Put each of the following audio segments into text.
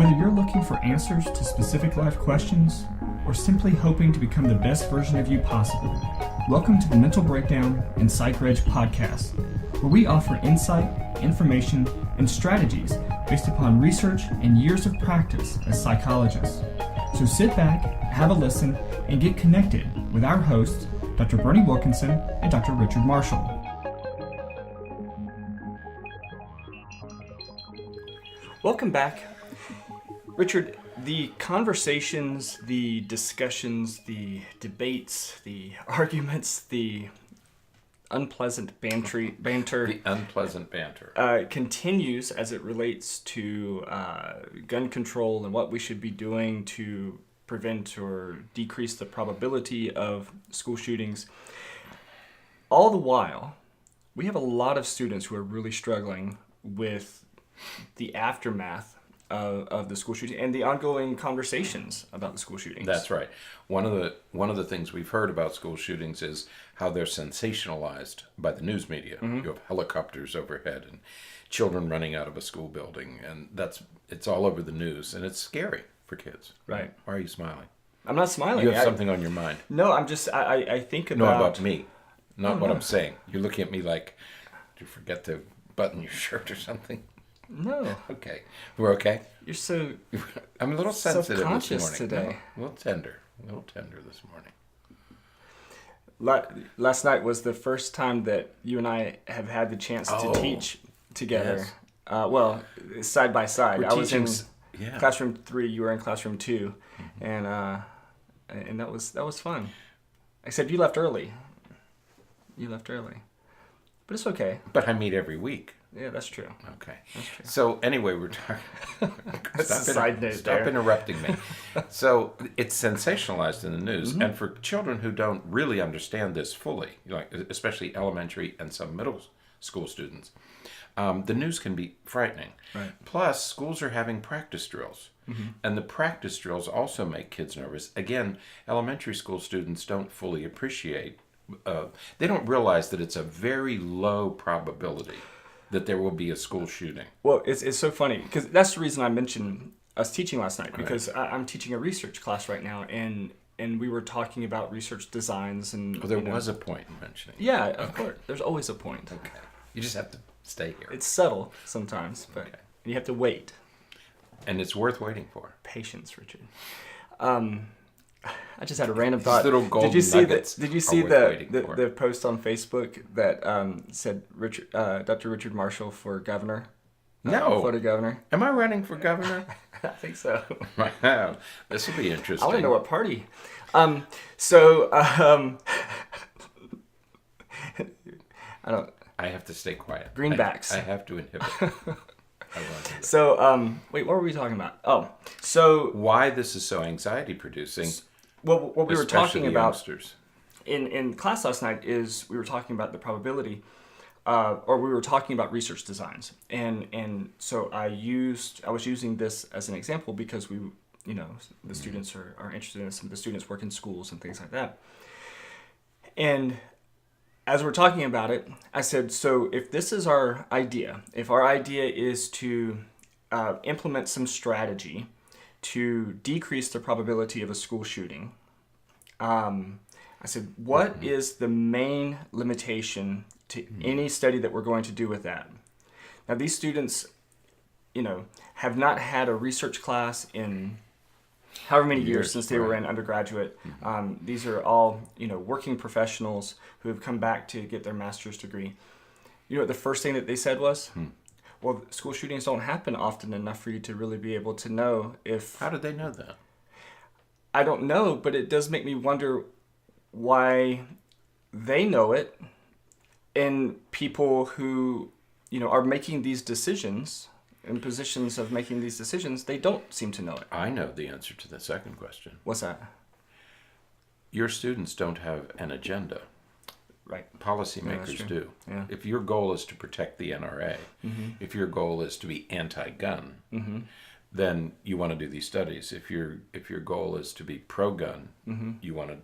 Whether you're looking for answers to specific life questions or simply hoping to become the best version of you possible, welcome to the Mental Breakdown and Psychreg podcast, where we offer insight, information, and strategies based upon research and years of practice as psychologists. So sit back, have a listen, and get connected with our hosts, Dr. Berney Wilkinson and Dr. Richard Marshall. Welcome back. Richard, the conversations, the discussions, the debates, the arguments, the unpleasant banter. The unpleasant banter. Continues as it relates to gun control and what we should be doing to prevent or decrease the probability of school shootings. All the while, we have a lot of students who are really struggling with the aftermath of the school shooting and the ongoing conversations about the school shootings. That's right. One of the things we've heard about school shootings is how they're sensationalized by the news media. Mm-hmm. You have helicopters overhead and children running out of a school building, and it's all over the news, and it's scary for kids. Right. Why are you smiling? I'm not smiling. You have something on your mind. No, I'm just I think about... No, about me, not what I'm saying. You're looking at me like, did you forget to button your shirt or something? No. Okay. We're okay? You're so I'm a little sensitive self-conscious this morning. Today. No, a little tender this morning. Last night was the first time that you and I have had the chance to teach together. Yes. Side by side. I was in classroom 3, you were in classroom 2, mm-hmm. and that was fun. Except you left early. But it's okay. But I meet every week. Yeah, that's true. Okay. That's true. So anyway, we're talking... Stop interrupting me. So it's sensationalized in the news. Mm-hmm. And for children who don't really understand this fully, like especially elementary and some middle school students, the news can be frightening. Right. Plus, schools are having practice drills. Mm-hmm. And the practice drills also make kids nervous. Again, elementary school students don't fully appreciate... they don't realize that it's a very low probability that there will be a school shooting. Well, it's so funny, because that's the reason I mentioned us teaching last night, because right. I'm teaching a research class right now, and we were talking about research designs. And there was a point in mentioning. Yeah, of course. There's always a point. Okay. You just have to stay here. It's subtle sometimes, but you have to wait. And it's worth waiting for. Patience, Richard. I just had a random thought. Little golden did you see nuggets the post on Facebook that said Dr. Richard Marshall for governor? No. Florida governor. Am I running for governor? I think so. Wow. This will be interesting. I want to know what party. I don't. I have to stay quiet. Greenbacks. I have to inhibit. So, wait, what were we talking about? Oh, so... Why this is so anxiety-producing. Well, what we were talking about youngsters. in class last night is we were talking about the probability, or we were talking about research designs. And so I was using this as an example because the students are interested in it. Some of the students work in schools and things like that. And... as we're talking about it, I said, so if this is our idea, if our idea is to implement some strategy to decrease the probability of a school shooting, I said, what is the main limitation to any study that we're going to do with that? Now, these students, have not had a research class in however many years since they were in undergraduate. These are all, working professionals who have come back to get their master's degree. You know what the first thing that they said was? Well, school shootings don't happen often enough for you to really be able to know if... How did they know that? I don't know, but it does make me wonder why they know it and people who, are making these decisions... in positions of making these decisions, they don't seem to know it. I know the answer to the second question. What's that? Your students don't have an agenda. Right. Policymakers do. Yeah. If your goal is to protect the NRA, if your goal is to be anti-gun, then you want to do these studies. If your goal is to be pro-gun, you want to,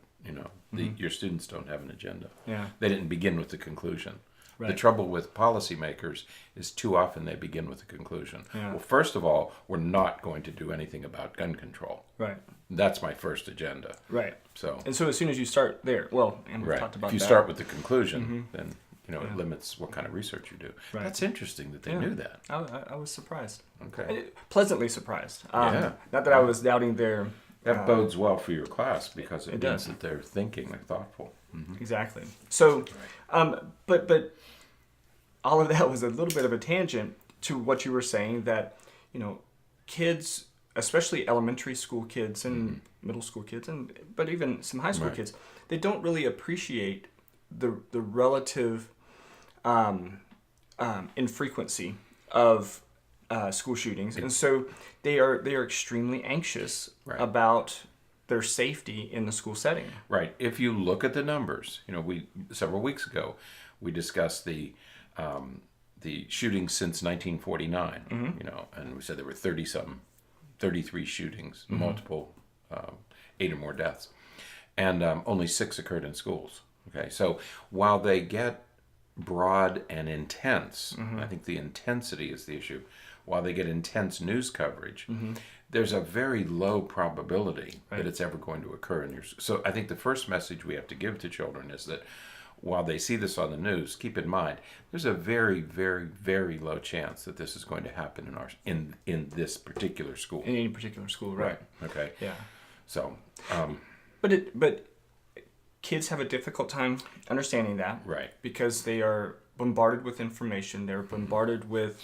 your students don't have an agenda. Yeah. They didn't begin with the conclusion, The trouble with policymakers is too often they begin with a conclusion. Yeah. Well, first of all, we're not going to do anything about gun control. Right. That's my first agenda. Right. So as soon as you start there, well, and we've talked about if you that. start with the conclusion, then it limits what kind of research you do. Right. That's interesting that they knew that. I was surprised. Okay. Pleasantly surprised. Yeah. Not that I was doubting their... That bodes well for your class because it means does. that they're thinking, they're thoughtful. Mm-hmm. Exactly. So, but all of that was a little bit of a tangent to what you were saying, that, kids, especially elementary school kids and middle school kids, but even some high school kids, they don't really appreciate the relative infrequency of school shootings, and so they are extremely anxious about their safety in the school setting. Right. If you look at the numbers, we several weeks ago we discussed the shootings since 1949. And we said there were 33 shootings, multiple 8 or more deaths, and only 6 occurred in schools. Okay, so while they get broad and intense, I think the intensity is the issue. While they get intense news coverage, there's a very low probability that it's ever going to occur in your. So I think the first message we have to give to children is that while they see this on the news, keep in mind there's a very, very, very low chance that this is going to happen in this particular school. In any particular school, right? Okay. Yeah. So. But kids have a difficult time understanding that, right? Because they are bombarded with information. They're bombarded with,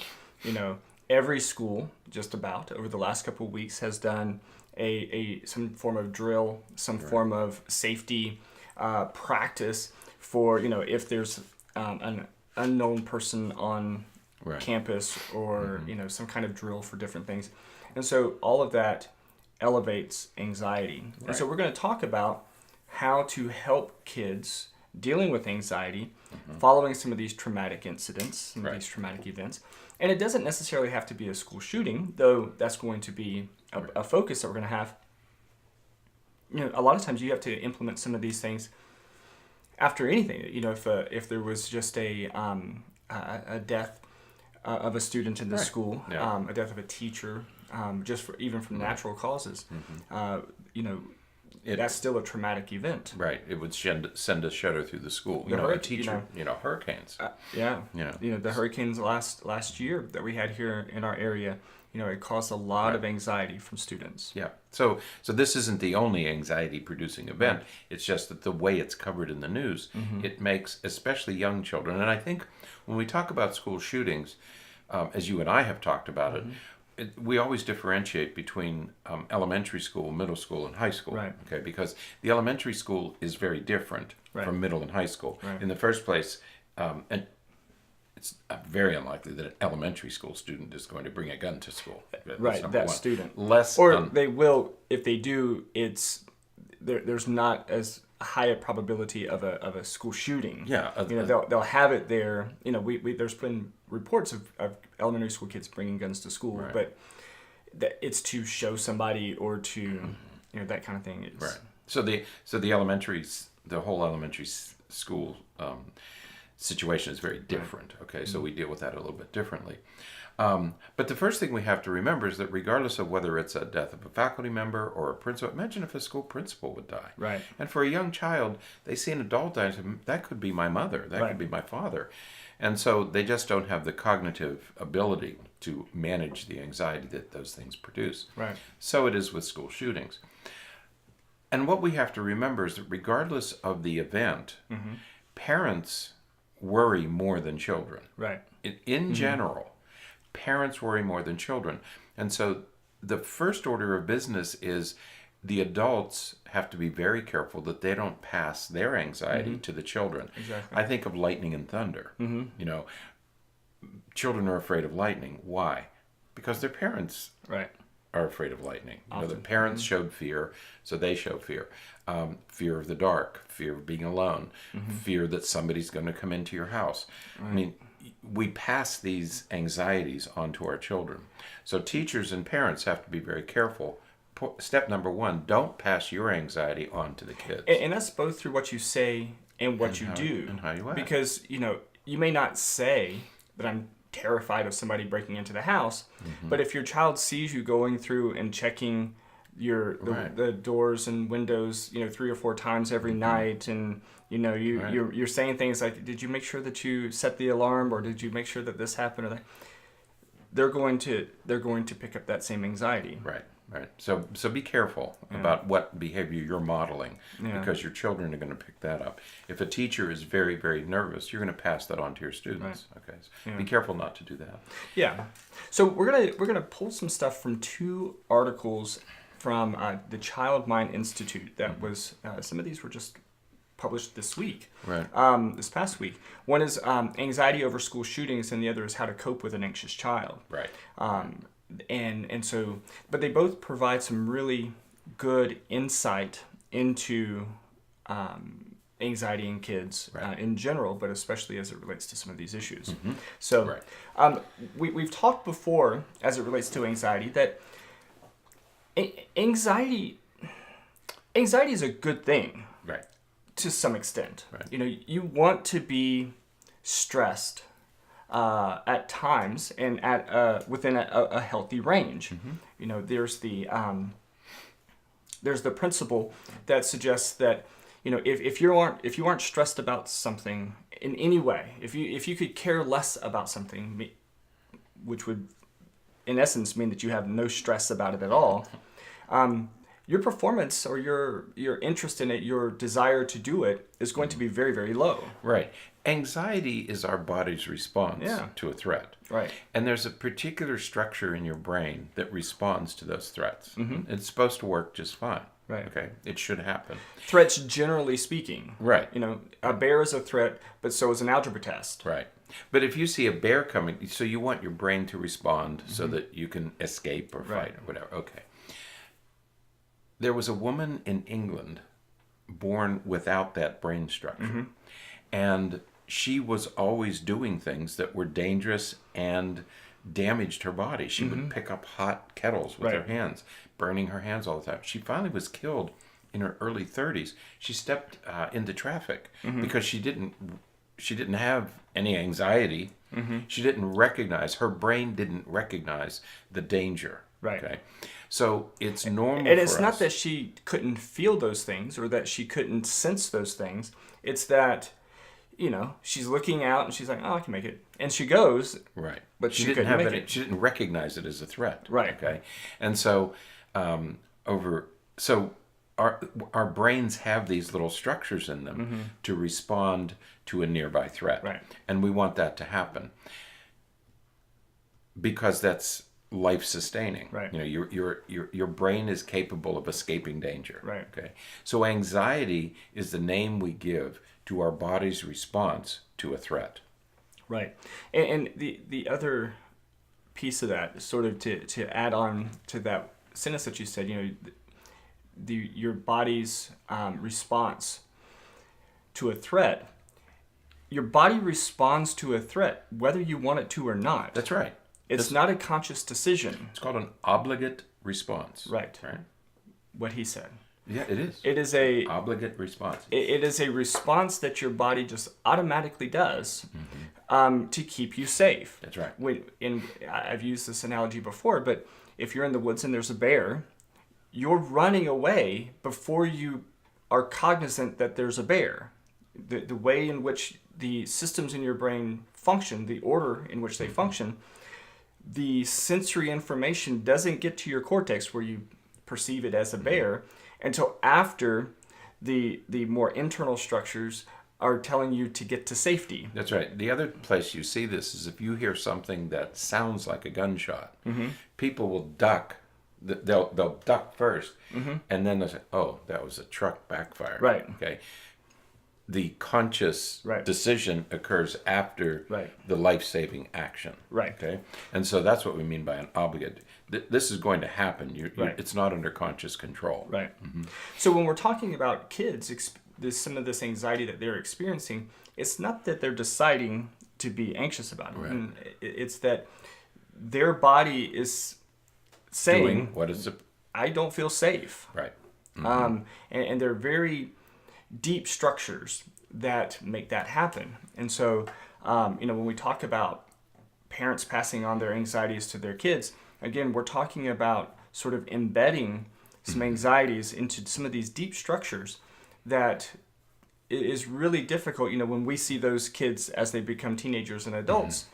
every school just about over the last couple of weeks has done some form of drill, some form of safety practice for, if there's an unknown person on campus, or some kind of drill for different things. And so all of that elevates anxiety. And so we're going to talk about how to help kids dealing with anxiety following some of these traumatic incidents, some of these traumatic events. And it doesn't necessarily have to be a school shooting, though that's going to be a focus that we're going to have. A lot of times you have to implement some of these things after anything. If there was just a death of a student in the school, a death of a teacher, even from natural causes, that's still a traumatic event. Right. It would send a shudder through the school. A teacher, hurricanes. The hurricanes last year that we had here in our area, it caused a lot of anxiety from students. Yeah. So this isn't the only anxiety-producing event. Right. It's just that the way it's covered in the news, it makes especially young children. And I think when we talk about school shootings, as you and I have talked about it, we always differentiate between elementary school, middle school, and high school. Right. Okay, because the elementary school is very different from middle and high school. Right. In the first place, and it's very unlikely that an elementary school student is going to bring a gun to school. That's student. They will. If they do, there's not as high a probability of a school shooting. Yeah. They'll have it there. There's been reports of elementary school kids bringing guns to school, but it's to show somebody or to, that kind of thing. Right. So the whole elementary school situation is very different. Right. Okay. So we deal with that a little bit differently. But the first thing we have to remember is that regardless of whether it's a death of a faculty member or a principal, imagine if a school principal would die. Right. And for a young child, they see an adult die and say, that could be my mother, that could be my father. And so they just don't have the cognitive ability to manage the anxiety that those things produce. Right. So it is with school shootings. And what we have to remember is that regardless of the event, parents worry more than children. Right. In general, parents worry more than children. And so the first order of business is the adults have to be very careful that they don't pass their anxiety to the children. Exactly. I think of lightning and thunder. Children are afraid of lightning. Why? Because their parents are afraid of lightning. The parents showed fear, so they show fear. Fear of the dark, fear of being alone, fear that somebody's going to come into your house. Right. I mean, we pass these anxieties on to our children. So teachers and parents have to be very careful. Step number 1, don't pass your anxiety on to the kids. And that's both through what you say and what you do. And how you act. Because, you may not say that I'm terrified of somebody breaking into the house, but if your child sees you going through and checking the doors and windows, 3 or 4 times every night, and you're saying things like, did you make sure that you set the alarm, or did you make sure that this happened, or that, they're going to pick up that same anxiety. Right. So be careful about what behavior you're modeling, because your children are going to pick that up. If a teacher is very, very nervous, you're going to pass that on to your students. Right. Okay. So be careful not to do that. Yeah. So we're gonna pull some stuff from 2 articles from the Child Mind Institute. That was some of these were just published this week. Right. This past week. One is anxiety over school shootings, and the other is how to cope with an anxious child. Right. And so, but they both provide some really good insight into anxiety in kids in general, but especially as it relates to some of these issues. So, we've talked before, as it relates to anxiety, that anxiety is a good thing, right, to some extent. Right. You want to be stressed at times and at within a healthy range. There's the principle that suggests that if you aren't stressed about something in any way, if you could care less about something, which would in essence mean that you have no stress about it at all, your performance or your interest in it, your desire to do it, is going to be very, very low. Right. Anxiety is our body's response to a threat. Right. And there's a particular structure in your brain that responds to those threats. It's supposed to work just fine. Right. Okay. It should happen. Threats, generally speaking. Right. A bear is a threat, but so is an algebra test. Right. But if you see a bear coming, so you want your brain to respond so that you can escape or fight or whatever. Okay. There was a woman in England born without that brain structure. And she was always doing things that were dangerous and damaged her body. She would pick up hot kettles with her hands, burning her hands all the time. She finally was killed in her early 30s. She stepped into traffic because she didn't have any anxiety. She didn't recognize, her brain didn't recognize the danger. Right. Okay. So it's normal. And it's not that she couldn't feel those things or that she couldn't sense those things. It's that, she's looking out and she's like, oh, I can make it. And she goes. Right. But she didn't have it. She didn't recognize it as a threat. Right. Okay. And so our brains have these little structures in them to respond to a nearby threat. Right. And we want that to happen because that's life sustaining. Right. Your brain is capable of escaping danger. Right. Okay. So anxiety is the name we give to our body's response to a threat. Right. And the other piece of that, sort of to add on to that sentence that you said, your body's response to a threat. Your body responds to a threat whether you want it to or not. That's right. It's not a conscious decision. It's called an obligate response. Right. What he said. Yeah, it is. It is a obligate response. It is a response that your body just automatically does to keep you safe. That's right. I've used this analogy before, but if you're in the woods and there's a bear, you're running away before you are cognizant that there's a bear. The way in which the systems in your brain function, the order in which they function, the sensory information doesn't get to your cortex where you perceive it as a bear until after the more internal structures are telling you to get to safety. That's right. The other place you see this is if you hear something that sounds like a gunshot, people will duck. They'll duck first, and then they'll say, "Oh, that was a truck backfire." Right. Okay. The conscious decision occurs after the life-saving action. Right. Okay. And so that's what we mean by an obligate. This is going to happen. It's not under conscious control. Right. So when we're talking about kids, some of this anxiety that they're experiencing, it's not that they're deciding to be anxious about it. Right. And it's that their body is saying, what is it? I don't feel safe. Right. And they're very deep structures that make that happen. And so When we talk about parents passing on their anxieties to their kids, again, we're talking about sort of embedding some anxieties into some of these deep structures that is really difficult. When we see those kids as they become teenagers and adults,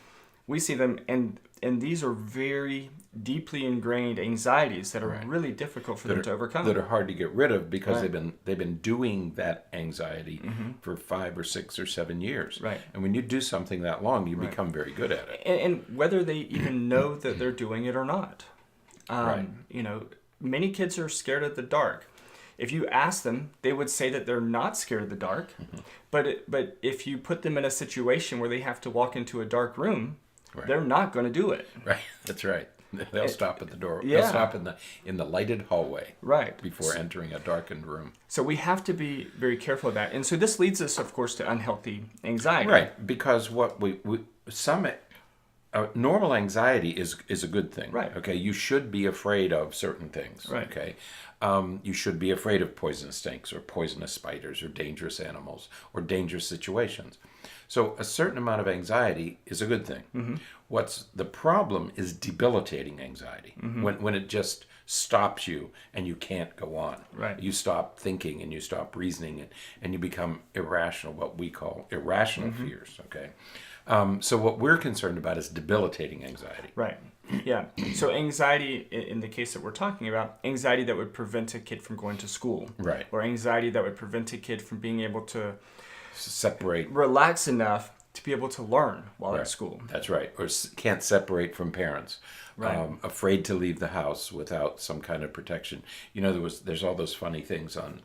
we see them, and these are very deeply ingrained anxieties that are really difficult for them to overcome. That are hard to get rid of because they've been doing that anxiety for 5 or 6 or 7 years. Right. And when you do something that long, you become very good at it. And whether they even know that they're doing it or not. Many kids are scared of the dark. If you ask them, they would say that they're not scared of the dark. But if you put them in a situation where they have to walk into a dark room, they're not going to do it. Right. That's right. They'll stop at the door. Yeah. They'll stop in the lighted hallway. Right. Before entering a darkened room. So we have to be very careful of that. And so this leads us, of course, to unhealthy anxiety. Right. Because normal anxiety is a good thing. Right. Okay. You should be afraid of certain things. Right. Okay. You should be afraid of poisonous snakes or poisonous spiders or dangerous animals or dangerous situations. So a certain amount of anxiety is a good thing. What's the problem is debilitating anxiety. When it just stops you and you can't go on. Right. You stop thinking and you stop reasoning and you become irrational, what we call irrational fears. Okay. So what we're concerned about is debilitating anxiety. Right. Yeah. So anxiety, in the case that we're talking about, anxiety that would prevent a kid from going to school. Right. Or anxiety that would prevent a kid from being able to relax enough to be able to learn while at school. That's right. Or can't separate from parents. Right. Afraid to leave the house without some kind of protection. There's all those funny things on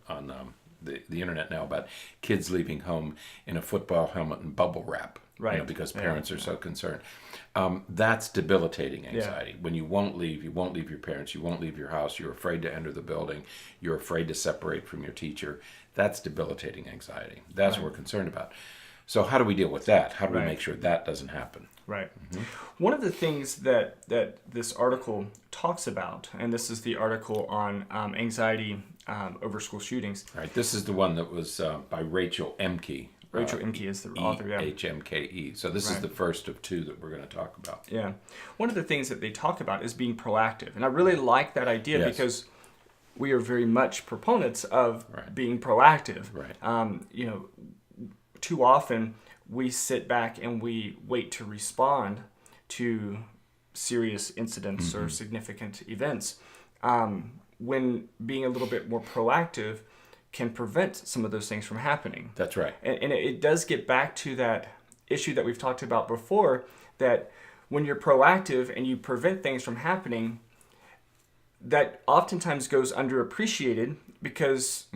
the internet now about kids leaving home in a football helmet and bubble wrap. Right. Because parents are so concerned. That's debilitating anxiety. Yeah. When you won't leave your parents, you won't leave your house, you're afraid to enter the building, you're afraid to separate from your teacher. That's debilitating anxiety. That's what we're concerned about. So how do we deal with that? How do we make sure that doesn't happen? Right. One of the things that this article talks about, and this is the article on anxiety over school shootings. Right. This is the one that was by Rachel Emke. Rachel Emke is the author, yeah. HMKE. So this is the first of 2 that we're going to talk about. Yeah. One of the things that they talk about is being proactive. And I really like that idea because we are very much proponents of being proactive. Right. Too often we sit back and we wait to respond to serious incidents or significant events. When being a little bit more proactive can prevent some of those things from happening. That's right. And it does get back to that issue that we've talked about before, that when you're proactive and you prevent things from happening, that oftentimes goes underappreciated because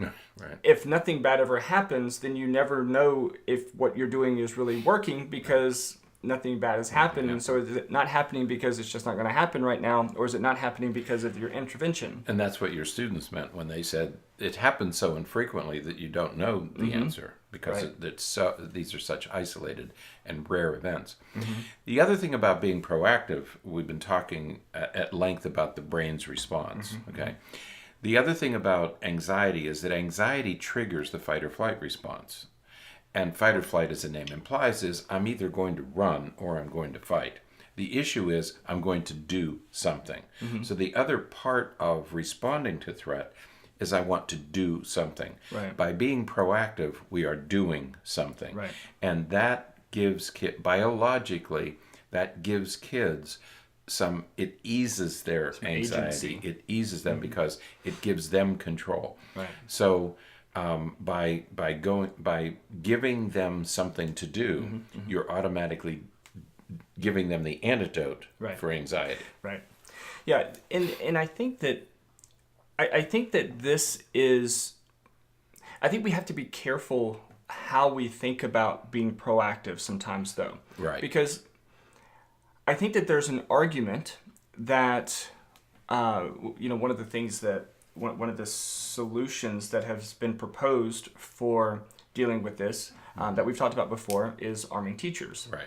if nothing bad ever happens, then you never know if what you're doing is really working because nothing bad has happened. And so is it not happening because it's just not going to happen right now, or is it not happening because of your intervention? And that's what your students meant when they said it happens so infrequently that you don't know the answer because these are such isolated and rare events. The other thing about being proactive, we've been talking at length about the brain's response. Okay. The other thing about anxiety is that anxiety triggers the fight or flight response. And fight or flight, as the name implies, is I'm either going to run or I'm going to fight. The issue is I'm going to do something. So the other part of responding to threat is I want to do something. Right. By being proactive, we are doing something. Right. And that gives biologically, that gives kids it eases their anxiety. Agency. It eases them because it gives them control. Right. So by giving them something to do, you're automatically giving them the antidote for anxiety. Right. Yeah, and I think that this is, I think we have to be careful how we think about being proactive sometimes, though. Right. Because I think that there's an argument that, one of the things that, one of the solutions that has been proposed for dealing with this, that we've talked about before, is arming teachers. Right.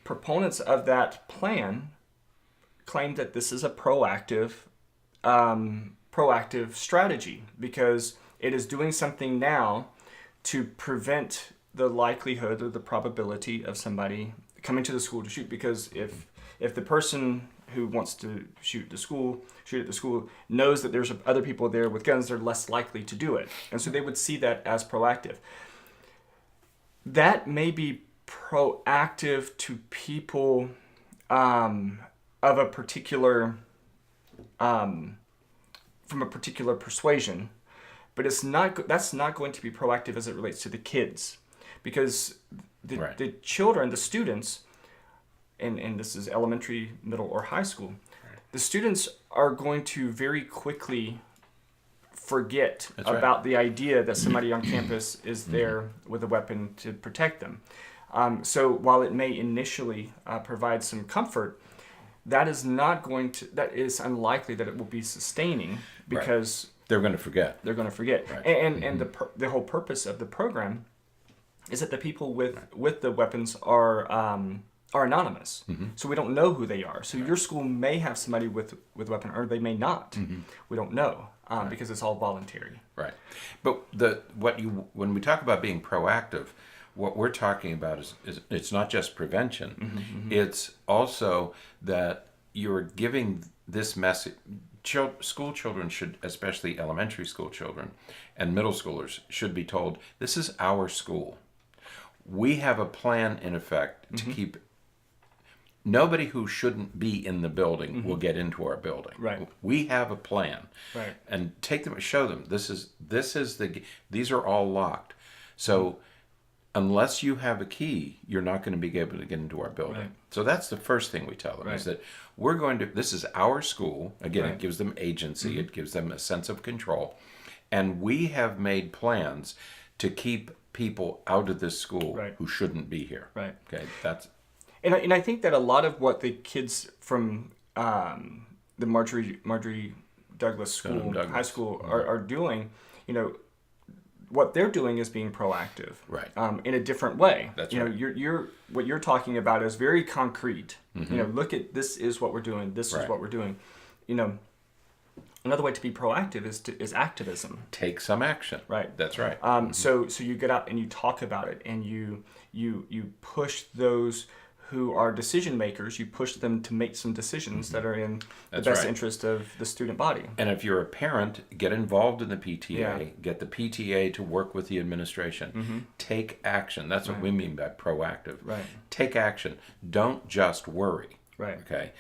Proponents of that plan claim that this is a proactive strategy because it is doing something now to prevent the likelihood or the probability of somebody coming to the school to shoot, because if the person who wants to shoot at the school knows that there's other people there with guns, they're less likely to do it. And so they would see that as proactive. That may be proactive to people of a particular, from a particular persuasion, but that's not going to be proactive as it relates to the kids, because the children, the students, and this is elementary, middle, or high school, the students are going to very quickly forget about the idea that somebody on campus is there with a weapon to protect them. So while it may initially provide some comfort, that is unlikely that it will be sustaining, because they're going to forget. Right. And the whole purpose of the program is that the people with the weapons are anonymous. So we don't know who they are. So your school may have somebody with a weapon, or they may not. We don't know, because it's all voluntary. Right. But when we talk about being proactive, what we're talking about is it's not just prevention. It's also that you're giving this message. School children should, especially elementary school children and middle schoolers, should be told, this is our school. We have a plan in effect to keep nobody who shouldn't be in the building will get into our building. Right. We have a plan. Right. And take them, show them these are all locked. So unless you have a key, you're not going to be able to get into our building. Right. So that's the first thing we tell them, is that this is our school. Again, it gives them agency. It gives them a sense of control. And we have made plans to keep people out of this school who shouldn't be here. Right. Okay. And I think that a lot of what the kids from the Marjorie Douglas School, high school, are doing, what they're doing is being proactive, in a different way. That's right. You're what you're talking about is very concrete. Look at, this is what we're doing. This is what we're doing. Another way to be proactive is activism. Take some action. Right. That's right. So you get out and you talk about it, and you push those who are decision makers. You push them to make some decisions that are in the best interest of the student body. And if you're a parent, get involved in the PTA. Get the PTA to work with the administration. Take action. That's what we mean by proactive. Right. Take action. Don't just worry. Right. Okay.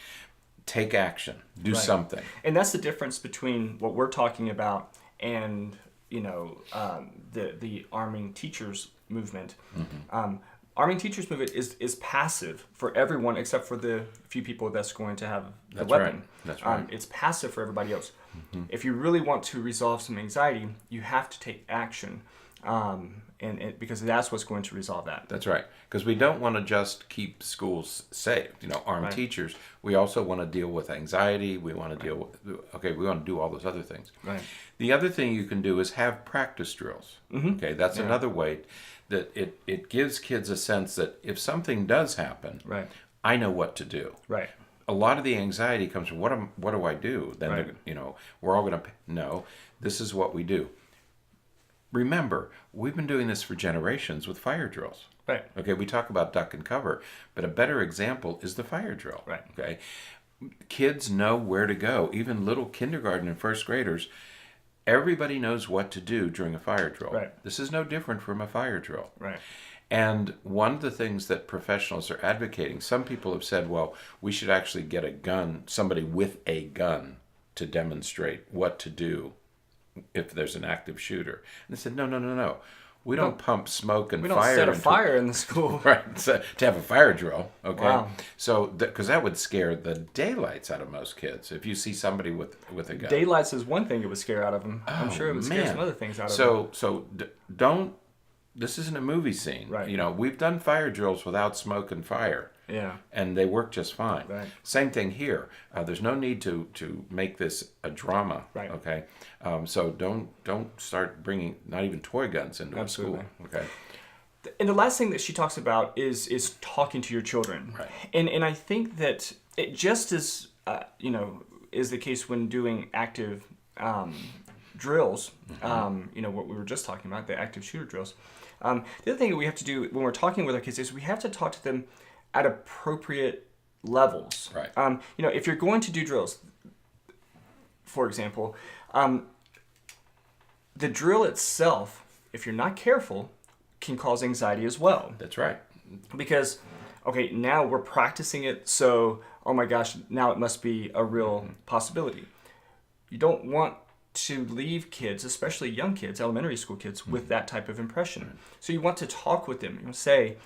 Take action. Do something. And that's the difference between what we're talking about and the arming teachers movement. Arming teachers movement is passive for everyone except for the few people that's going to have the weapon. That's right. It's passive for everybody else. If you really want to resolve some anxiety, you have to take action, because that's what's going to resolve that. That's right. Because we don't want to just keep schools safe. Arm teachers. We also want to deal with anxiety. We want to deal with. We want to do all those other things. Right. The other thing you can do is have practice drills. Okay, that's another way. That it gives kids a sense that if something does happen, I know what to do. Right. A lot of the anxiety comes from what do I do? Then we're all going to no. This is what we do. Remember, we've been doing this for generations with fire drills. Right. Okay, we talk about duck and cover, but a better example is the fire drill. Right. Okay, kids know where to go. Even little kindergarten and first graders. Everybody knows what to do during a fire drill. Right. This is no different from a fire drill. Right. And one of the things that professionals are advocating, some people have said, well, we should actually get a gun, somebody with a gun, to demonstrate what to do if there's an active shooter. And they said, no. We don't pump smoke and fire. We don't set a fire in the school. Right, so, to have a fire drill, okay? Wow. So, because that would scare the daylights out of most kids if you see somebody with a gun. Daylights is one thing it would scare out of them. I'm sure it would scare some other things out of them. So don't, this isn't a movie scene. Right. We've done fire drills without smoke and fire. Yeah. And they work just fine. Right. Same thing here. There's no need to make this a drama. Right. Okay. So don't start bringing not even toy guns into a school. Okay. And the last thing that she talks about is talking to your children. Right. And I think that it just as is the case when doing active drills. What we were just talking about, the active shooter drills. The other thing that we have to do when we're talking with our kids is we have to talk to them at appropriate levels. Right. If you're going to do drills, for example, the drill itself, if you're not careful, can cause anxiety as well. That's right. Because, okay, now we're practicing it, so, oh my gosh, now it must be a real possibility. You don't want to leave kids, especially young kids, elementary school kids, with that type of impression. Right. So you want to talk with them. You say,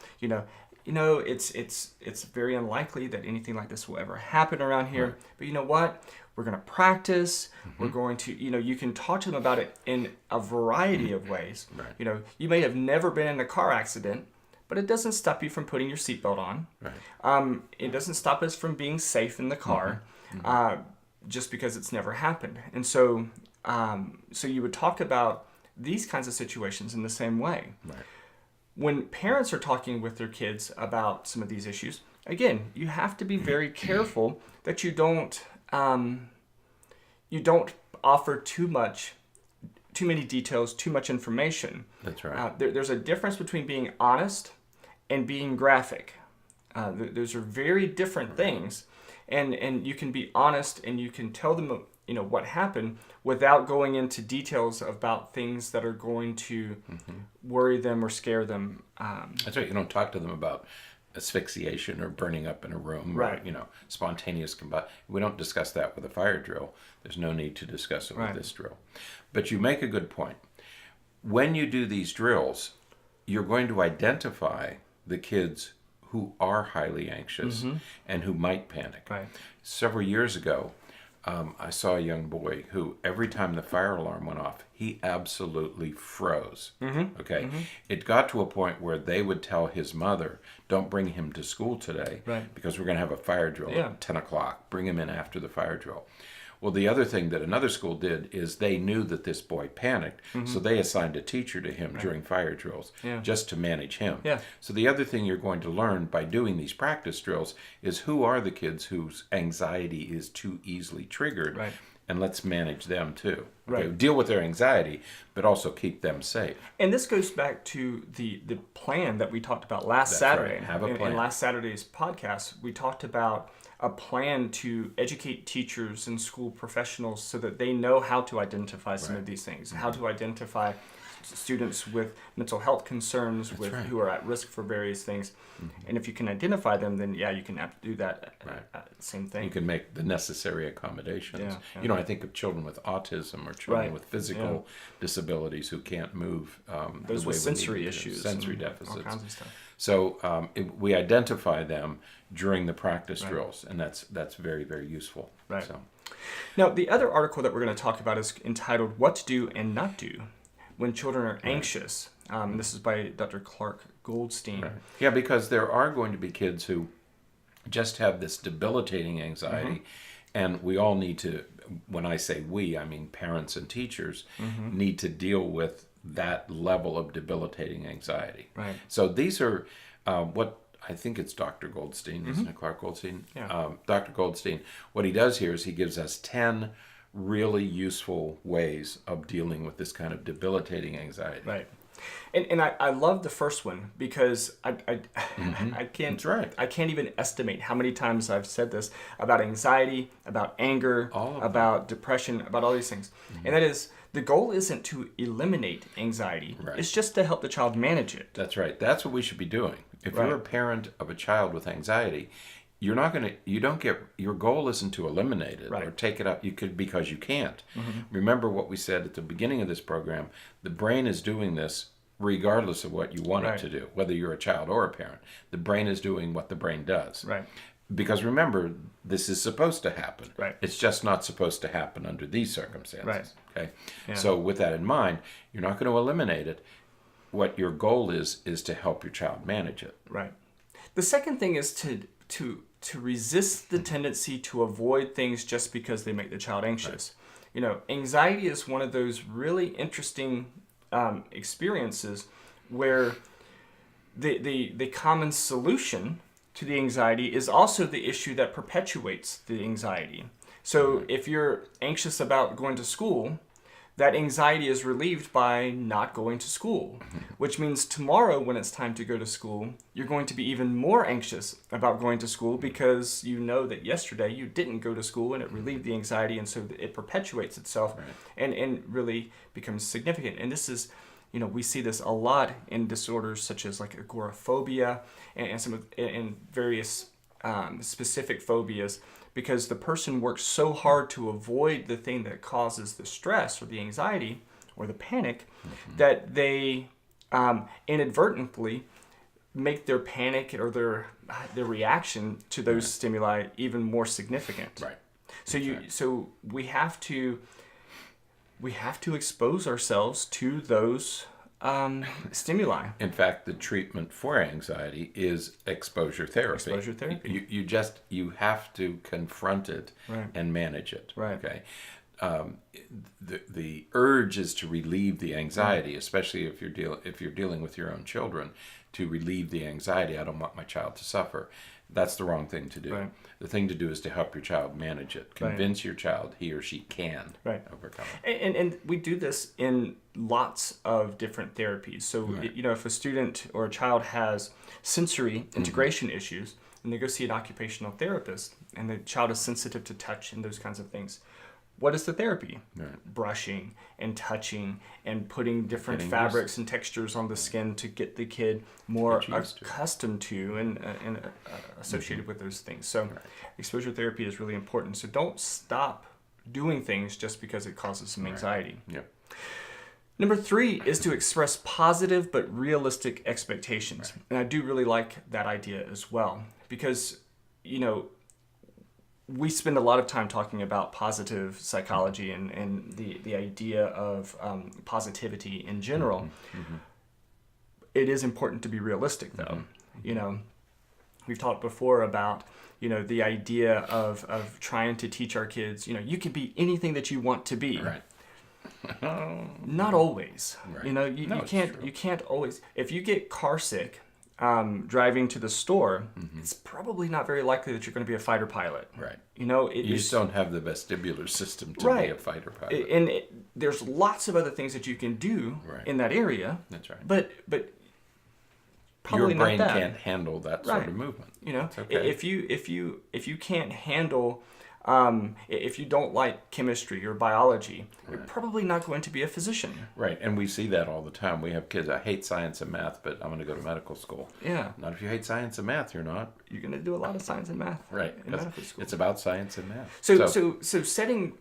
it's very unlikely that anything like this will ever happen around here. Right. But you know what? We're going to practice. We're going to, you can talk to them about it in a variety of ways. Right. You may have never been in a car accident, but it doesn't stop you from putting your seatbelt on. Right. It doesn't stop us from being safe in the car, just because it's never happened. And so, so you would talk about these kinds of situations in the same way. Right. When parents are talking with their kids about some of these issues, again, you have to be very careful that you don't offer too many details, too much information. That's right. There's a difference between being honest and being graphic. Those are very different things, and you can be honest and you can tell them what happened without going into details about things that are going to worry them or scare them. That's right. You don't talk to them about asphyxiation or burning up in a room, right? Or, spontaneous combustion. We don't discuss that with a fire drill. There's no need to discuss it with this drill. But you make a good point. When you do these drills, you're going to identify the kids who are highly anxious and who might panic. Right. Several years ago, I saw a young boy who, every time the fire alarm went off, he absolutely froze. Okay? It got to a point where they would tell his mother, don't bring him to school today, because we're going to have a fire drill at 10 o'clock. Bring him in after the fire drill. Well, the other thing that another school did is they knew that this boy panicked, so they assigned a teacher to him during fire drills just to manage him. So the other thing you're going to learn by doing these practice drills is who are the kids whose anxiety is too easily triggered, and let's manage them too. Okay? Deal with their anxiety, but also keep them safe. And this goes back to the plan that we talked about last Saturday. Right. Have a plan. In last Saturday's podcast, we talked about a plan to educate teachers and school professionals so that they know how to identify some of these things, how to identify students with mental health concerns, who are at risk for various things. And if you can identify them, then you can do that same thing. You can make the necessary accommodations. I think of children with autism or children with physical disabilities who can't move. Those with sensory issues, sensory deficits, all kinds of stuff. So we identify them during the practice drills, and that's very, very useful. Right. So. Now, the other article that we're going to talk about is entitled "What to Do and Not Do When Children Are Anxious." This is by Dr. Clark Goldstein. Right. Yeah, because there are going to be kids who just have this debilitating anxiety, and we all need to, when I say we, I mean parents and teachers, need to deal with that level of debilitating anxiety. Right. So these are what I think it's Dr. Goldstein, isn't it, Clark Goldstein? Yeah. Dr. Goldstein, what he does here is he gives us 10 really useful ways of dealing with this kind of debilitating anxiety. Right. And I love the first one because I can't That's right. I can't even estimate how many times I've said this about anxiety, about anger, about depression, about all these things. And that is, the goal isn't to eliminate anxiety. Right. It's just to help the child manage it. That's right. That's what we should be doing. If you're a parent of a child with anxiety, your goal isn't to eliminate it or take it up. You could, because you can't. Remember what we said at the beginning of this program. The brain is doing this regardless of what you want it to do, whether you're a child or a parent. The brain is doing what the brain does. Right. Because remember, this is supposed to happen. Right. It's just not supposed to happen under these circumstances. Right. Okay. Yeah. So with that in mind, you're not going to eliminate it. What your goal is to help your child manage it. Right. The second thing is to resist the tendency to avoid things just because they make the child anxious. Right. Anxiety is one of those really interesting experiences where the common solution to the anxiety is also the issue that perpetuates the anxiety. So if you're anxious about going to school, that anxiety is relieved by not going to school, which means tomorrow when it's time to go to school, you're going to be even more anxious about going to school because you know that yesterday you didn't go to school and it relieved the anxiety, and so it perpetuates itself and really becomes significant. And this is, we see this a lot in disorders such as like agoraphobia and various specific phobias, because the person works so hard to avoid the thing that causes the stress or the anxiety or the panic that they inadvertently make their panic or their reaction to those stimuli even more significant. Right. So we have to expose ourselves to those stimuli. In fact, the treatment for anxiety is exposure therapy. Exposure therapy. You have to confront it and manage it. Right. Okay. The urge is to relieve the anxiety, especially if you're dealing with your own children, to relieve the anxiety. I don't want my child to suffer. That's the wrong thing to do. Right. The thing to do is to help your child manage it. Convince your child he or she can overcome it. And we do this in lots of different therapies. So, if a student or a child has sensory integration issues, and they go see an occupational therapist, and the child is sensitive to touch and those kinds of things, what is the therapy? Brushing and touching and putting different fabrics and textures on the skin to get the kid more accustomed to and associated with those things. So exposure therapy is really important. So don't stop doing things just because it causes some anxiety. Yep. Number 3 is to express positive but realistic expectations. And I do really like that idea as well, because, we spend a lot of time talking about positive psychology and the idea of positivity in general. It is important to be realistic, though. We've talked before about, the idea of trying to teach our kids, you can be anything that you want to be. Right. Not always. Right. You can't always. If you get car sick driving to the store, it's probably not very likely that you're going to be a fighter pilot. Right. You just don't have the vestibular system to be a fighter pilot. And there's lots of other things that you can do in that area. That's right. But probably your brain not that. can't handle that sort of movement. It's okay. If you can't handle if you don't like chemistry or biology, you're probably not going to be a physician. Right, and we see that all the time. We have kids, I hate science and math, but I'm going to go to medical school. Yeah. Not if you hate science and math, you're not. You're going to do a lot of science and math. Right. In medical school. It's about science and math. So setting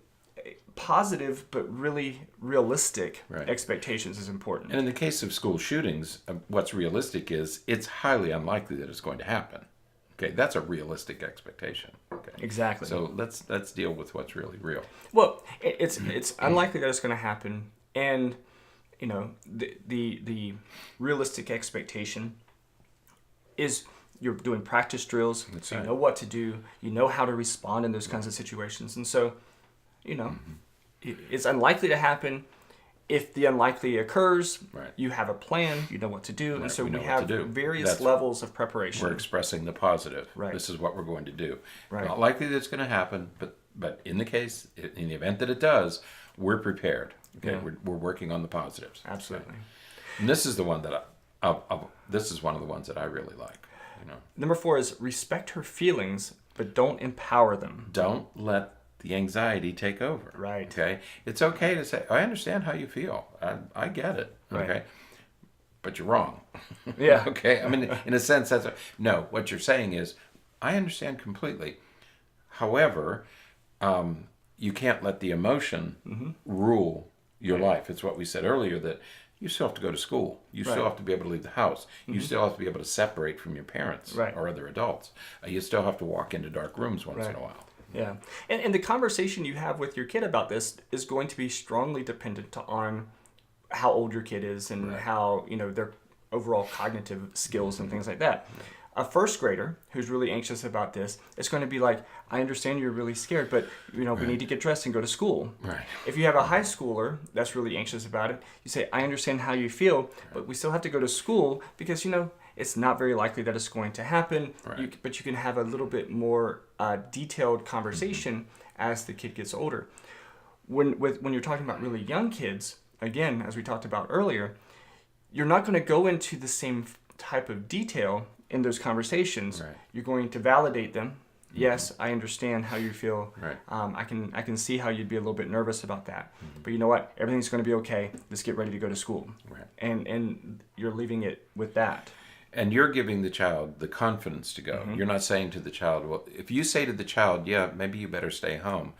positive but really realistic expectations is important. And in the case of school shootings, what's realistic is it's highly unlikely that it's going to happen. Okay, that's a realistic expectation. Okay. Exactly. So let's deal with what's really real. Well, it's unlikely that it's going to happen, and the realistic expectation is you're doing practice drills, so you know what to do, you know how to respond in those kinds of situations, and so it's unlikely to happen. If the unlikely occurs, you have a plan, you know what to do, and so we have various levels of preparation. We're expressing the positive. Right. This is what we're going to do. Right. Not likely that it's going to happen, but in the event that it does, we're prepared. Okay, we're working on the positives. Absolutely. And this is the one that this is one of the ones that I really like. Number 4 is respect her feelings, but don't empower them. Don't let the anxiety take over. Right. Okay. It's okay to say, I understand how you feel. I get it. Okay. Right. But you're wrong. Yeah. Okay. I mean, in a sense, no. What you're saying is, I understand completely. However, you can't let the emotion rule your life. It's what we said earlier, that you still have to go to school. You still have to be able to leave the house. You still have to be able to separate from your parents or other adults. You still have to walk into dark rooms once in a while. Yeah. And the conversation you have with your kid about this is going to be strongly dependent on how old your kid is and how, their overall cognitive skills and things like that. A first grader who's really anxious about this is going to be like, I understand you're really scared, but, we need to get dressed and go to school. Right. If you have a high schooler that's really anxious about it, you say, I understand how you feel, but we still have to go to school because, it's not very likely that it's going to happen, but you can have a little bit more detailed conversation as the kid gets older. when you're talking about really young kids, again, as we talked about earlier, you're not going to go into the same type of detail in those conversations. Right. You're going to validate them. Yes, I understand how you feel. Right. I can see how you'd be a little bit nervous about that. But you know what? Everything's going to be okay. Let's get ready to go to school. Right. And you're leaving it with that. And you're giving the child the confidence to go. You're not saying to the child, well, if you say to the child, yeah, maybe you better stay home,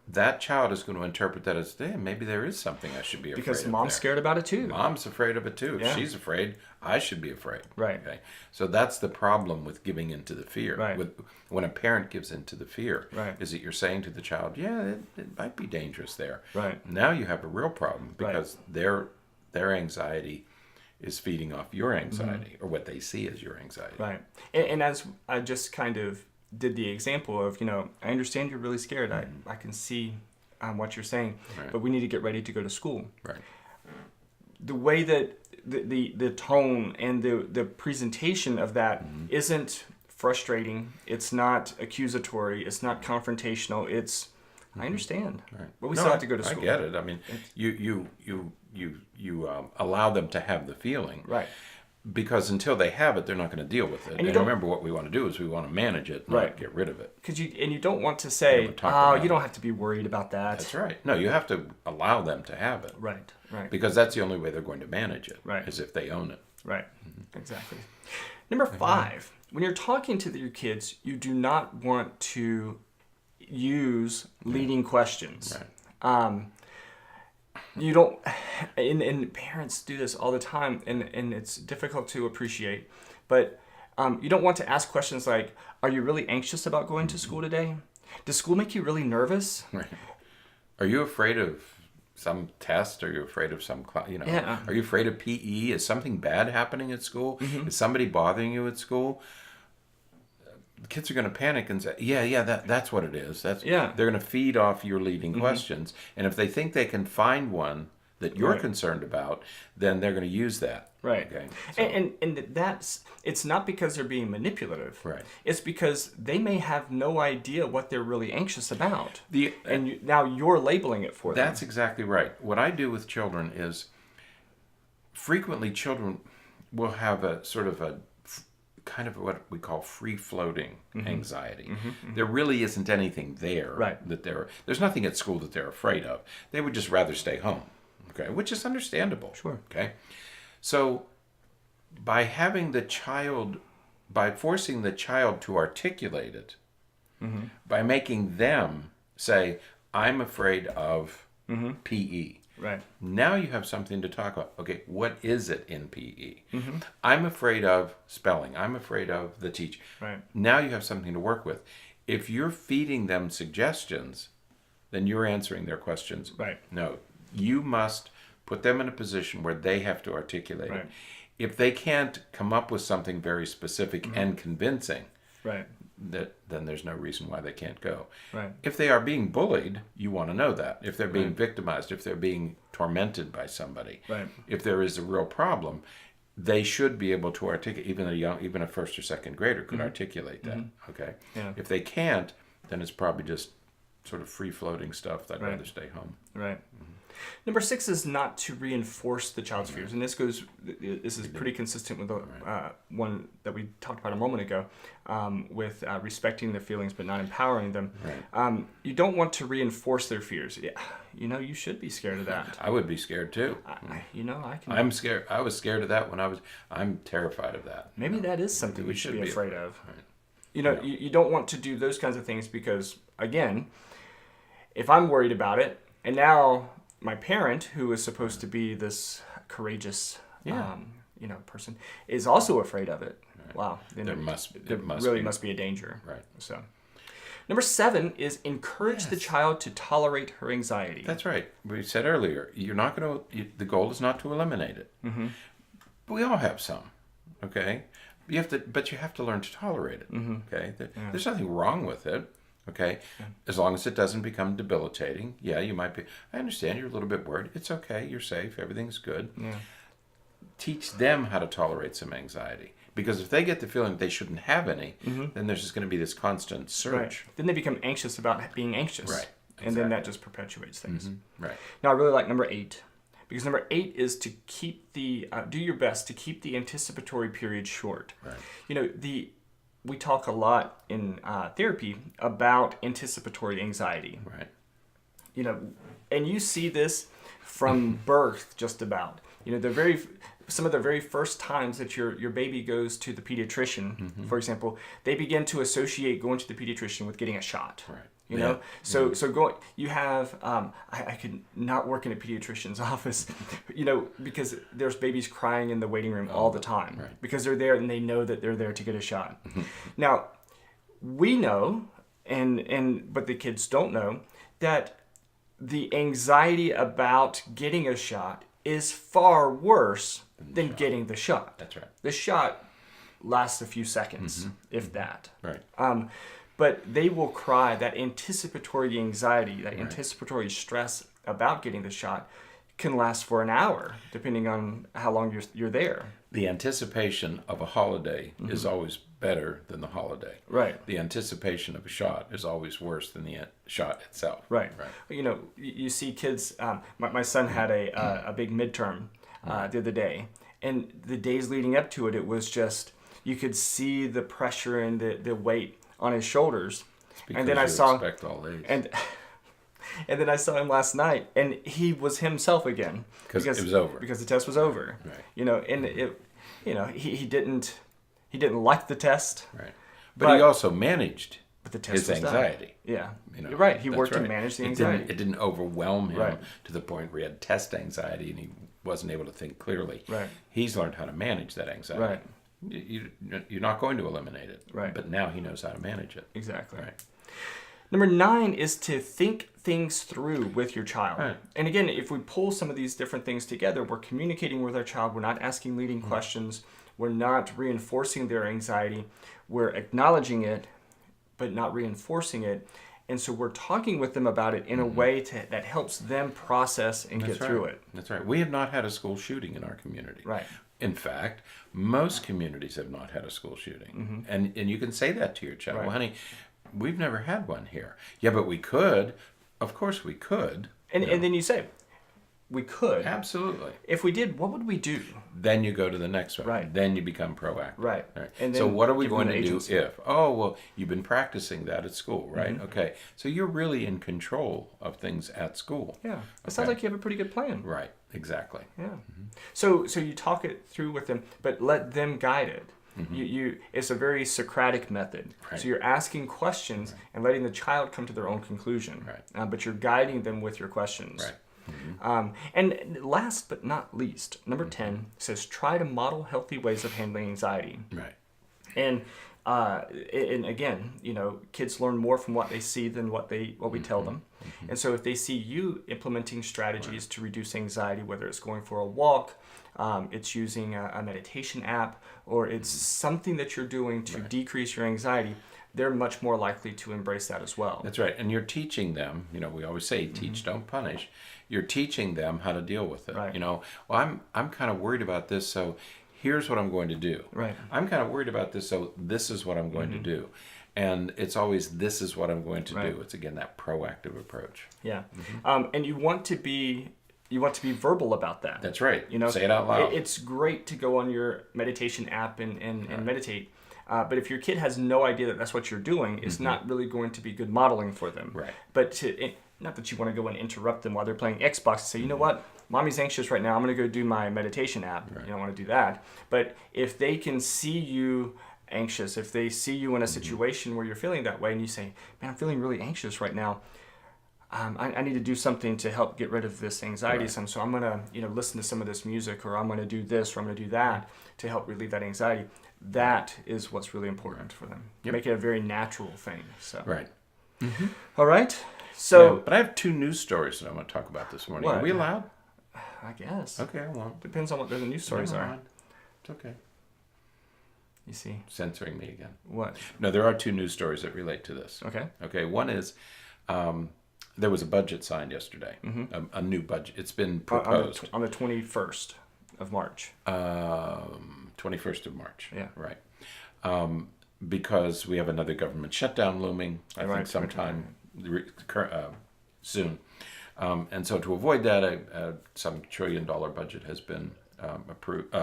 that child is going to interpret that as, damn, maybe there is something I should be afraid of. Because mom's scared about it too. Mom's afraid of it too. If she's afraid, I should be afraid. Right. Okay. So that's the problem with giving into the fear. Right. When a parent gives into the fear, Right. is that you're saying to the child, yeah, it might be dangerous there. Right. Now you have a real problem because their anxiety is feeding off your anxiety or what they see as your anxiety. Right. And as I just kind of did the example of, I understand you're really scared. I can see what you're saying, but we need to get ready to go to school. Right. The way that the tone and the presentation of that isn't frustrating. It's not accusatory. It's not confrontational. It's, I understand, but we still have to go to school. I get it. I mean, you allow them to have the feeling. Right. Because until they have it, they're not going to deal with it. And remember, what we want to do is we want to manage it, not get rid of it. Because you don't want to say, you don't have to be worried about that. That's right. No, you have to allow them to have it. Right. Because that's the only way they're going to manage it. Right. Is if they own it. Right. Exactly. Number 5, when you're talking to your kids, you do not want to use leading questions. Right. You don't, and parents do this all the time, and it's difficult to appreciate, but you don't want to ask questions like, are you really anxious about going to school today? Does school make you really nervous? Right. Are you afraid of some test? Are you afraid of some class? Are you afraid of PE? Is something bad happening at school? Is somebody bothering you at school? The kids are going to panic and say, that's what it is. They're going to feed off your leading questions. And if they think they can find one that you're concerned about, then they're going to use that. Right. Okay. So, and it's not because they're being manipulative. Right. It's because they may have no idea what they're really anxious about. And now you're labeling it for them. That's exactly right. What I do with children is frequently children will have a sort of a kind of what we call free-floating anxiety. There really isn't anything there that there's nothing at school that they're afraid of. They would just rather stay home, okay, which is understandable. Sure. Okay. So by forcing the child to articulate it, by making them say, I'm afraid of PE. Right. Now you have something to talk about. Okay, what is it in PE? I'm afraid of spelling. I'm afraid of the teacher. Right. Now you have something to work with. If you're feeding them suggestions, then you're answering their questions. Right. No, you must put them in a position where they have to articulate Right. it. If they can't come up with something very specific and convincing, Right. then there's no reason why they can't go. Right. If they are being bullied, you want to know that. If they're being victimized, if they're being tormented by somebody, Right. if there is a real problem, they should be able to articulate. Even a first or second grader could articulate that. Okay. Yeah. If they can't, then it's probably just sort of free floating stuff. I'd Right. rather stay home. Right. Number 6 is not to reinforce the child's fears, and this is pretty consistent with the one that we talked about a moment ago, with respecting their feelings but not empowering them. Right. You don't want to reinforce their fears. Yeah, you should be scared of that. I would be scared too. I can. I'm scared. I was scared of that I'm terrified of that. Maybe that is something we should be afraid of. Right. You don't want to do those kinds of things because, again, if I'm worried about it, and now my parent, who is supposed to be this courageous, person, is also afraid of it. Right. Wow. There must be a danger. Right. So, number 7 is encourage the child to tolerate her anxiety. That's right. We said earlier, you're not going to. The goal is not to eliminate it. We all have some. Okay. But you have to learn to tolerate it. Okay. There's nothing wrong with it. Okay, as long as it doesn't become debilitating. Yeah, you might be. I understand you're a little bit worried. It's okay. You're safe. Everything's good. Yeah. Teach them how to tolerate some anxiety. Because if they get the feeling they shouldn't have any, then there's just going to be this constant search. Right. Then they become anxious about being anxious. Right. And then that just perpetuates things. Right. Now, I really like number 8, because number 8 is to keep do your best to keep the anticipatory period short. Right. You know, we talk a lot in therapy about anticipatory anxiety. Right. You know, and you see this from birth just about. You know, some of the very first times that your baby goes to the pediatrician, for example, they begin to associate going to the pediatrician with getting a shot. Right. You know, so you have, I could not work in a pediatrician's office, you know, because there's babies crying in the waiting room all the time, right. because they're there and they know that they're there to get a shot. Now, we know, but the kids don't know, that the anxiety about getting a shot is far worse than getting the shot. That's right. The shot lasts a few seconds, if that. Right. But they will cry. That anticipatory anxiety, that anticipatory stress about getting the shot can last for an hour, depending on how long you're there. The anticipation of a holiday is always better than the holiday. Right. The anticipation of a shot is always worse than the shot itself. Right. You know, you see kids. My son had a big midterm the other day, and the days leading up to it, it was just, you could see the pressure and the weight on his shoulders. And then I saw all A's. And then I saw him last night, and he was himself again because it was over. Because the test was over. Right. You know, and he didn't like the test. Right. But he also managed the test his anxiety. Yeah. You know, you're right. He worked right. to manage the anxiety. It didn't overwhelm him Right. to the point where he had test anxiety and he wasn't able to think clearly. Right. He's learned how to manage that anxiety. Right. You're not going to eliminate it. Right. But now he knows how to manage it. Exactly. Right. Number 9 is to think things through with your child. Right. And again, if we pull some of these different things together, we're communicating with our child. We're not asking leading questions. We're not reinforcing their anxiety. We're acknowledging it, but not reinforcing it. And so we're talking with them about it in a way that helps them process and get through it. That's right. We have not had a school shooting in our community. Right. In fact, most communities have not had a school shooting. And you can say that to your child. Right. Well, honey, we've never had one here. Yeah, but we could. Of course we could. And then you say, we could. Absolutely. If we did, what would we do? Then you go to the next one. Right. Then you become proactive. Right. And so what are we going to do agency. if? Oh, well, you've been practicing that at school, right? Okay. So you're really in control of things at school. Yeah. It sounds like you have a pretty good plan. Right. Exactly. Yeah. So you talk it through with them, but let them guide it. It's a very Socratic method. Right. So you're asking questions and letting the child come to their own conclusion. Right. But you're guiding them with your questions. Right. And last but not least, number 10 says try to model healthy ways of handling anxiety. Right. And again, you know, kids learn more from what they see than what we tell them. And so if they see you implementing strategies to reduce anxiety, whether it's going for a walk, it's using a meditation app, or it's something that you're doing to decrease your anxiety, they're much more likely to embrace that as well. That's right. And you're teaching them, you know, we always say teach, don't punish. You're teaching them how to deal with it. Right. You know, well, I'm kind of worried about this, so here's what I'm going to do. Right. I'm kind of worried about this, so this is what I'm going to do. And it's always, this is what I'm going to do. It's, again, that proactive approach. Yeah. And you want to be verbal about that. That's right. You know, say it out loud. It's great to go on your meditation app and meditate. But if your kid has no idea that that's what you're doing, it's not really going to be good modeling for them. Right. But not that you want to go and interrupt them while they're playing Xbox and say, you know what, mommy's anxious right now. I'm going to go do my meditation app. You don't want to do that. But if they can see you anxious, if they see you in a situation where you're feeling that way and you say, man, I'm feeling really anxious right now. I need to do something to help get rid of this anxiety. So I'm going to listen to some of this music, or I'm going to do this, or I'm going to do that to help relieve that anxiety. That is what's really important for them. Make it a very natural thing. So. Right. All right. So, but I have 2 news stories that I want to talk about this morning. What? Are we allowed? I guess. Okay, I won't. Depends on what the news stories Never are. mind. It's okay. You see. Censoring me again. What? No, there are 2 news stories that relate to this. Okay. Okay, one is there was a budget signed yesterday, a new budget. It's been proposed. On the 21st of March. 21st of March. Yeah. Right. Because we have another government shutdown looming. I think sometime soon. And so to avoid that, some $1 trillion budget has been approved.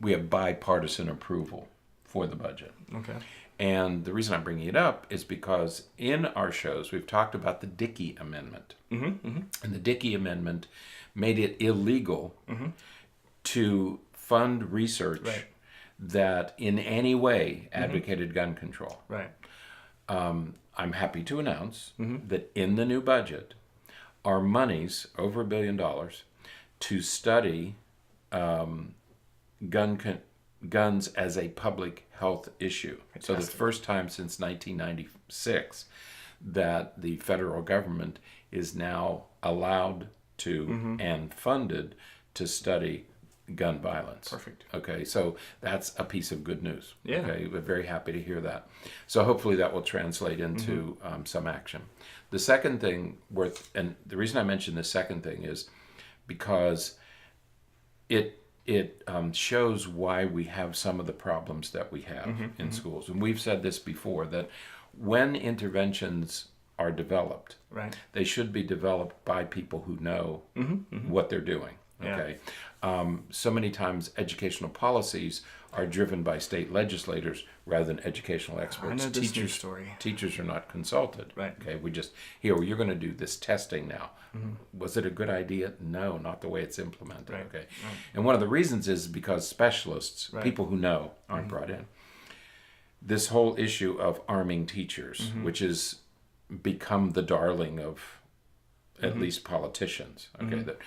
We have bipartisan approval for the budget. Okay. And the reason I'm bringing it up is because in our shows, we've talked about the Dickey Amendment. And the Dickey Amendment made it illegal to fund research that in any way advocated gun control. Right. I'm happy to announce that in the new budget are monies, over $1 billion, to study guns as a public health issue. Fantastic. So the first time since 1996 that the federal government is now allowed to and funded to study gun violence. Perfect. Okay, so that's a piece of good news. Yeah. Okay, we're very happy to hear that. So hopefully that will translate into some action. The second thing and the reason I mention the second thing is because it shows why we have some of the problems that we have in schools. And we've said this before, that when interventions are developed, they should be developed by people who know what they're doing. Okay. So many times educational policies are driven by state legislators rather than educational experts. I know this news story. Teachers are not consulted. Right. Okay. We just, you're going to do this testing now. Was it a good idea? No, not the way it's implemented. Right. Okay. Right. And one of the reasons is because specialists, people who know, aren't brought in. This whole issue of arming teachers, which has become the darling of at least politicians, okay, that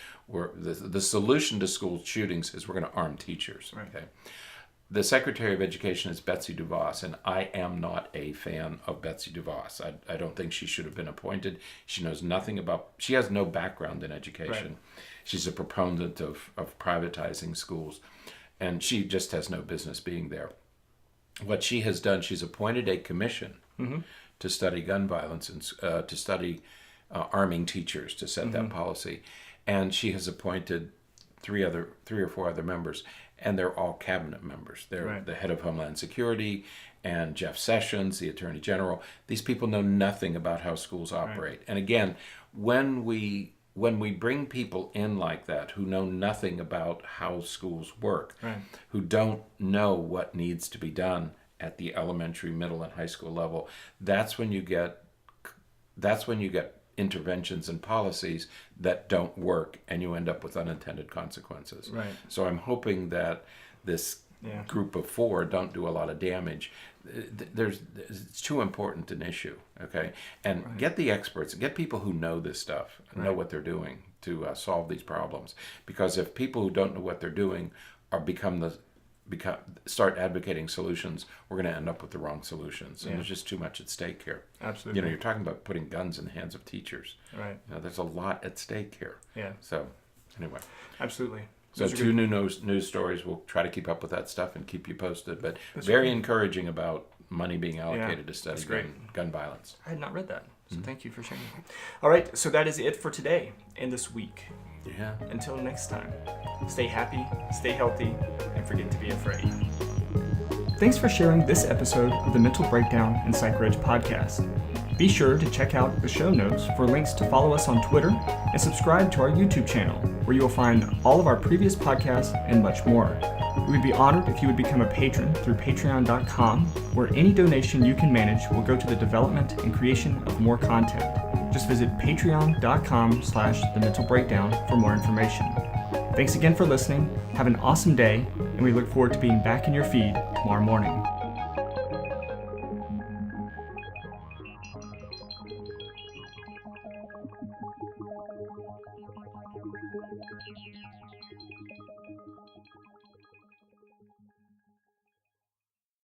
the solution to school shootings is we're going to arm teachers. Right. Okay. The Secretary of Education is Betsy DeVos, and I am not a fan of Betsy DeVos. I don't think she should have been appointed. She knows nothing she has no background in education. Right. She's a proponent of privatizing schools, and she just has no business being there. What she has done, she's appointed a commission to study gun violence and to study arming teachers, to set that policy. And she has appointed three or four other members, and they're all cabinet members. They're the head of Homeland Security and Jeff Sessions, the Attorney General. These people know nothing about how schools operate. And again, when we bring people in like that who know nothing about how schools work, who don't know what needs to be done at the elementary, middle, and high school level, that's when you get interventions and policies that don't work, and you end up with unintended consequences. Right. So I'm hoping that this group of four don't do a lot of damage. It's too important an issue, okay? And get the experts, get people who know this stuff, know what they're doing to solve these problems. Because if people who don't know what they're doing start advocating solutions, we're going to end up with the wrong solutions. And there's just too much at stake here. Absolutely. You're talking about putting guns in the hands of teachers. Right. There's a lot at stake here. Yeah. So, anyway. Absolutely. So two new news stories. We'll try to keep up with that stuff and keep you posted. But very encouraging about money being allocated to study gun violence. I had not read that. So thank you for sharing. All right. So that is it for today and this week. Yeah. Until next time, stay happy, stay healthy, and forget to be afraid. Thanks for sharing this episode of the Mental Breakdown and Psychreg podcast. Be sure to check out the show notes for links to follow us on Twitter and subscribe to our YouTube channel, where you will find all of our previous podcasts and much more. We would be honored if you would become a patron through patreon.com, where any donation you can manage will go to the development and creation of more content. Just visit patreon.com/thementalbreakdown for more information. Thanks again for listening. Have an awesome day, and we look forward to being back in your feed tomorrow morning.